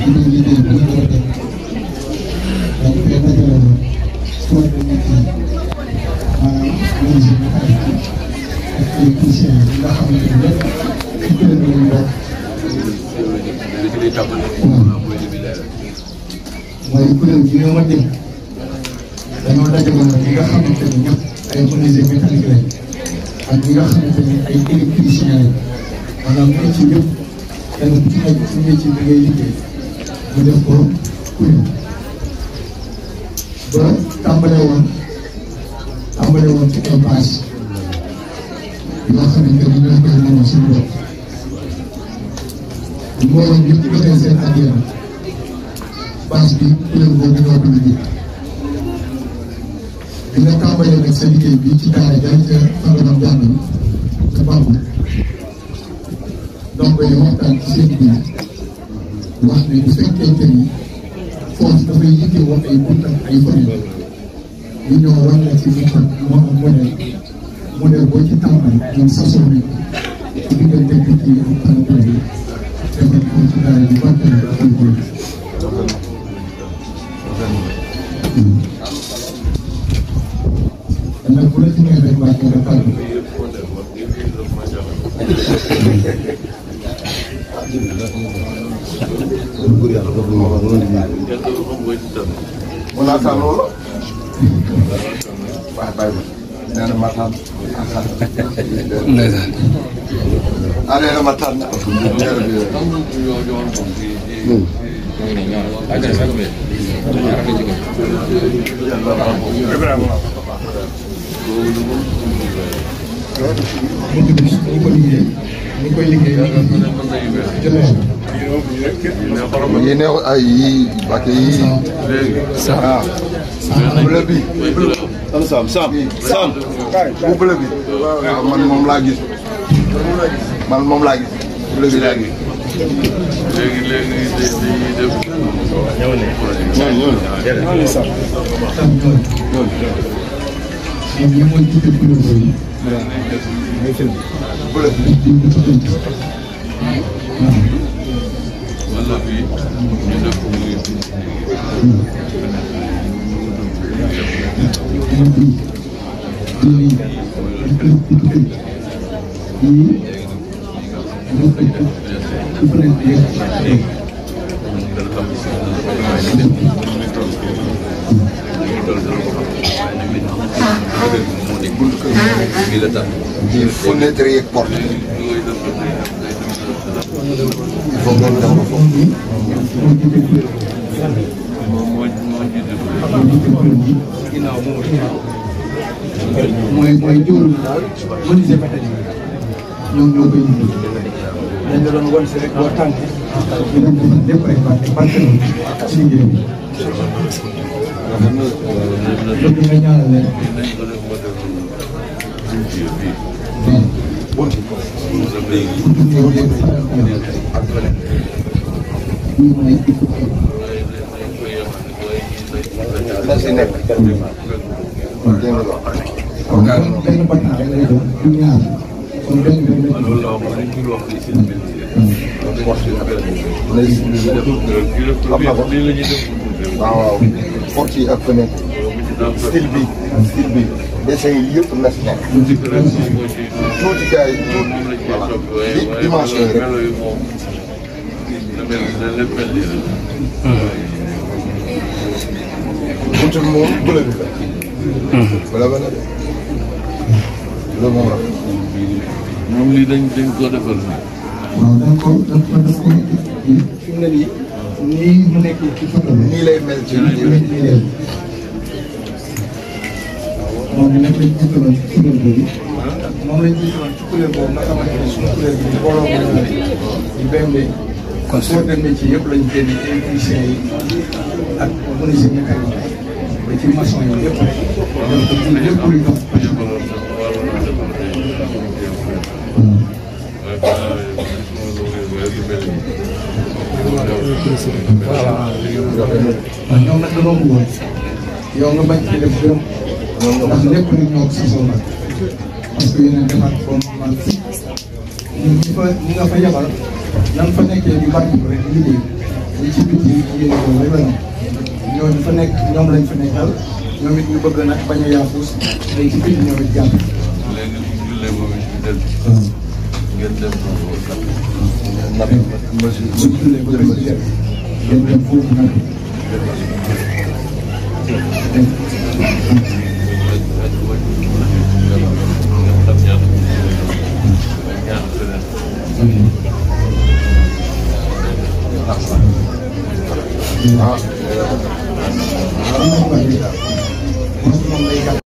ñu liggéey bu ñu war a def donc fee dajale la soit de métier maanaam menuisier mécanique ak électricien yi nga xamante ne lépp ci kuréel bi lañ bokk. mooy kuréel bi nga ma dégg dañoo dajale ñi nga xamante ne ñëpp ay menuisier mécanique lañ ak ñi nga xamante ne ay électricien lañ maanaam métier yëpp kenn ku ci nekk ci métier bi ngay liggéey ñu def ko kuréel ba tàmbale woon ci ay bâche yoo xamante ni ñoo koy mënoon suñu bopp mbooloo ñëpp joxee seen addiya bâche bi kuréel boobu ñoo ko liggéey bi nga tàmbalee nag sa liggéey bi ci daara jàng ca fanganam jàng ca Bambou donc yi waxtaan ci seen biir wax ne bu fekkente ni foofu dafay yitte woon ay buntam ay famille ñu ñëw war na ci buntam moo am modèle boo ci tàmbali ñoom sasoo nañ ci diggante nit yi ak tàmbali bi defal ko ci daara ji bàttale ak ay góor nag bu la ci nee rek waa nga tàggu wala sa loolu waaw bàyyi ma nee na ma tànn nee na ma tànn ñu koy liggéey yi neex ay yi bàq yi ah bleu bi sam bu bleu bi waaw man moom laa gis bleu bi laa gis léegi dañuy def ñëw sam ñi mooy tuddee kuréel boobu bleu wala fii ñu def ko muy fenêtre yeeg porte il faut ngeen def ko foofu mooy jiwlu daal menuisier métallique ñoom ñoo koy liggéey dañ la doon wan si rek boo tànk ñu doon defal lépp ay partenaires ci liggéey bi loolu nga ñaanal leen la si nekk kon benn bâtiment rek lay doon du ñaar kon benn loolu la wax dañ koy wax fii seen waaw porte yi ak fenêtre style bi dessin yi yëpp na si nekk tuuti gars yi voilà dimension yi rek buntu moom bële bi la bële de loolu moom la moom lii dañ ko defal waaw dañ ko fi mu ne nii mu nekk ci photo bi nii lay mel ci moom nag lañ jiitaloon ci kuréel boobu moom lañ jiitaloon ci kuréel boobu nga xamante ne suñu kuréel bi mbooloo mooy di BMD kon soo demee ci yëpp lañ génne électricien yi ak menuisier mécanique ba ci maçon yi yëpp donc ci lépp luy dox voilà ñoom nag dañoo bëggoon yow nga bañ ci def gërëm ndax lépp lu ñoo ko sasoo nag parce que yéen a defaat fondement ñi nga fa yabal nan fa nekkee di bàyyi ko rek liggéey ñi ci biti yéen ñoo rek la ñooñu fa nekk ñoom lañ fa nekkal ñoom it ñu bëgg nag bañ a yaafus day ci biti ñoom it jàpp. léegi bu jullee moom it ñu dem. ngeen dem foofu sax. bu jullee ba bëgg dem ngeen dem foofu nag. moom day gàtt